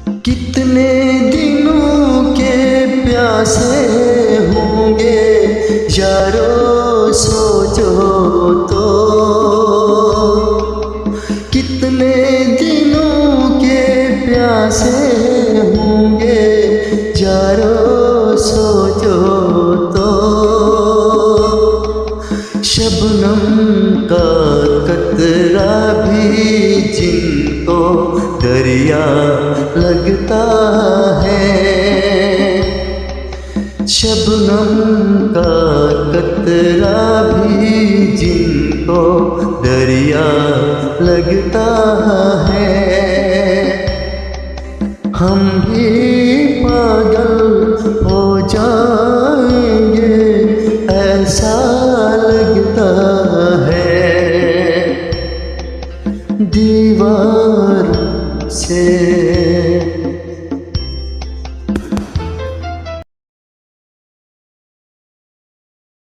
कितने दिनों के प्यासे होंगे यारो सोचो तो। कितने दिनों के प्यासे होंगे यारो सोचो तो। शबनम का कतरा भी जिनको दरिया लगता है। शबनम का कतरा भी जिनको दरिया लगता है। हम भी पागल